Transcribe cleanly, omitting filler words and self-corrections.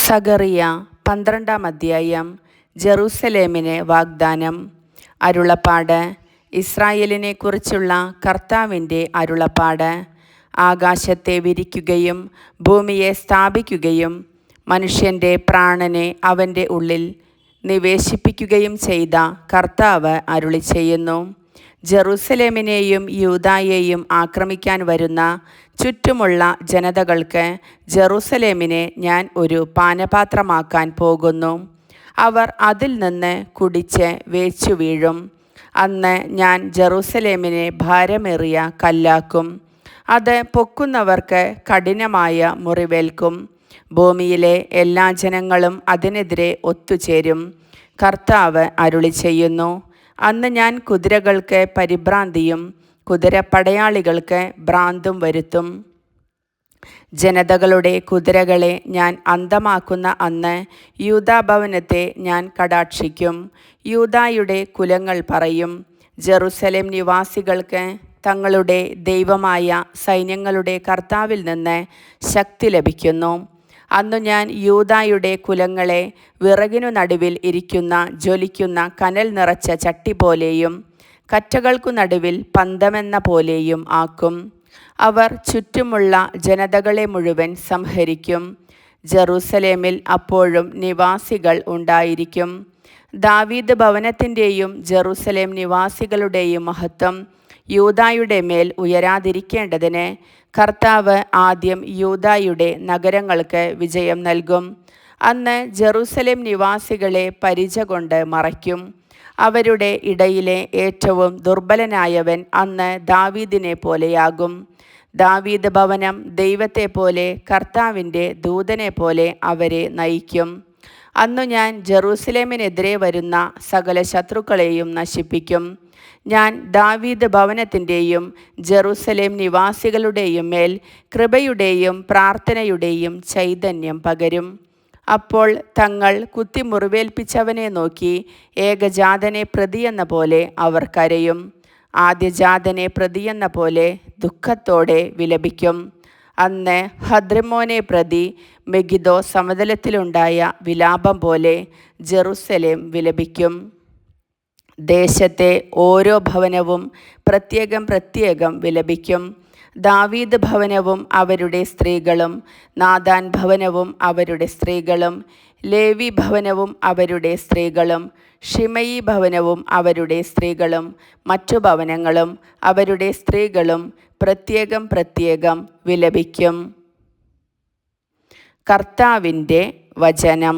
സഗറിയ 12-ാം അധ്യായം. ജെറുസലേമിന് വാഗ്ദാനം. അരുളപ്പാട്. ഇസ്രായേലിനെക്കുറിച്ചുള്ള കർത്താവിൻ്റെ അരുളപ്പാട്. ആകാശത്തെ വിരിക്കുകയും ഭൂമിയെ സ്ഥാപിക്കുകയും മനുഷ്യൻ്റെ പ്രാണനെ അവൻ്റെ ഉള്ളിൽ നിവേശിപ്പിക്കുകയും ചെയ്ത കർത്താവ് അരുളിച്ചെയ്യുന്നു. ജെറുസലേമിനെയും യൂദായെയും ആക്രമിക്കാൻ വരുന്ന ചുറ്റുമുള്ള ജനതകൾക്ക് ജെറുസലേമിനെ ഞാൻ ഒരു പാനപാത്രമാക്കാൻ പോകുന്നു. അവർ അതിൽ നിന്ന് കുടിച്ച് വേച്ചു വീഴും. അന്ന് ഞാൻ ജെറുസലേമിനെ ഭാരമേറിയ കല്ലാക്കും. അത് പൊക്കുന്നവർക്ക് കഠിനമായ മുറിവേൽക്കും. ഭൂമിയിലെ എല്ലാ ജനങ്ങളും അതിനെതിരെ ഒത്തുചേരും. കർത്താവ് അരുളിച്ചെയ്യുന്നു. അന്ന് ഞാൻ കുതിരകൾക്ക് പരിഭ്രാന്തിയും കുതിരപ്പടയാളികൾക്ക് ഭ്രാന്തും വരുത്തും. ജനതകളുടെ കുതിരകളെ ഞാൻ അന്തമാക്കുന്ന അന്ന് യൂദാഭവനത്തെ ഞാൻ കടാക്ഷിക്കും. യൂദായുടെ കുലങ്ങൾ പറയും, ജെറുസലേം നിവാസികൾക്ക് തങ്ങളുടെ ദൈവമായ സൈന്യങ്ങളുടെ കർത്താവിൽ നിന്ന് ശക്തി ലഭിക്കുന്നു. അന്നു ഞാൻ യൂദായുടെ കുലങ്ങളെ വിറകിനു നടുവിൽ ഇരിക്കുന്ന ജ്വലിക്കുന്ന കനൽ നിറച്ച ചട്ടി പോലെയും കറ്റകൾക്കു നടുവിൽ പന്തമെന്ന പോലെയും ആക്കും. അവർ ചുറ്റുമുള്ള ജനതകളെ മുഴുവൻ സംഹരിക്കും. ജെറുസലേമിൽ അപ്പോഴും നിവാസികൾ ഉണ്ടായിരിക്കും. ദാവീദ് ഭവനത്തിൻ്റെയും ജെറുസലേം നിവാസികളുടെയും മഹത്വം യൂദായുടെ മേൽ ഉയരാതിരിക്കേണ്ടതിന് കർത്താവ് ആദ്യം യൂദായുടെ നഗരങ്ങൾക്ക് വിജയം നൽകും. അന്ന് ജെറുസലേം നിവാസികളെ പരിച കൊണ്ട് മറയ്ക്കും. അവരുടെ ഇടയിലെ ഏറ്റവും ദുർബലനായവൻ അന്ന് ദാവീദിനെ പോലെയാകും. ദാവീദ് ഭവനം ദൈവത്തെ പോലെ കർത്താവിൻ്റെ ദൂതനെ പോലെ അവരെ നയിക്കും. അന്നു ഞാൻ ജെറുസലേമിനെതിരെ വരുന്ന സകല ശത്രുക്കളെയും നശിപ്പിക്കും. ഞാൻ ദാവീദ് ഭവനത്തിൻ്റെയും ജെറുസലേം നിവാസികളുടെയും മേൽ കൃപയുടെയും പ്രാർത്ഥനയുടെയും ചൈതന്യം പകരും. അപ്പോൾ തങ്ങൾ കുത്തിമുറിവേൽപ്പിച്ചവനെ നോക്കി ഏകജാതനെ പ്രതിയെന്ന പോലെ അവർ കരയും. ആദ്യജാതനെ പ്രതിയെന്ന പോലെ ദുഃഖത്തോടെ വിലപിക്കും. അന്ന് ഹദ്രമോനെ പ്രതി മെഗിദോ സമതലത്തിലുണ്ടായ വിലാപം പോലെ ജെറുസലേം വിലപിക്കും. ദേശത്തെ ഓരോ ഭവനവും പ്രത്യേകം പ്രത്യേകം വിലപിക്കും. ദാവീദ് ഭവനവും അവരുടെ സ്ത്രീകളും, നാഥാൻ ഭവനവും അവരുടെ സ്ത്രീകളും, ലേവി ഭവനവും അവരുടെ സ്ത്രീകളും, ഷിമയി ഭവനവും അവരുടെ സ്ത്രീകളും, മറ്റു ഭവനങ്ങളും അവരുടെ സ്ത്രീകളും പ്രത്യേകം പ്രത്യേകം വിലപിക്കും. കർത്താവിൻ്റെ വചനം.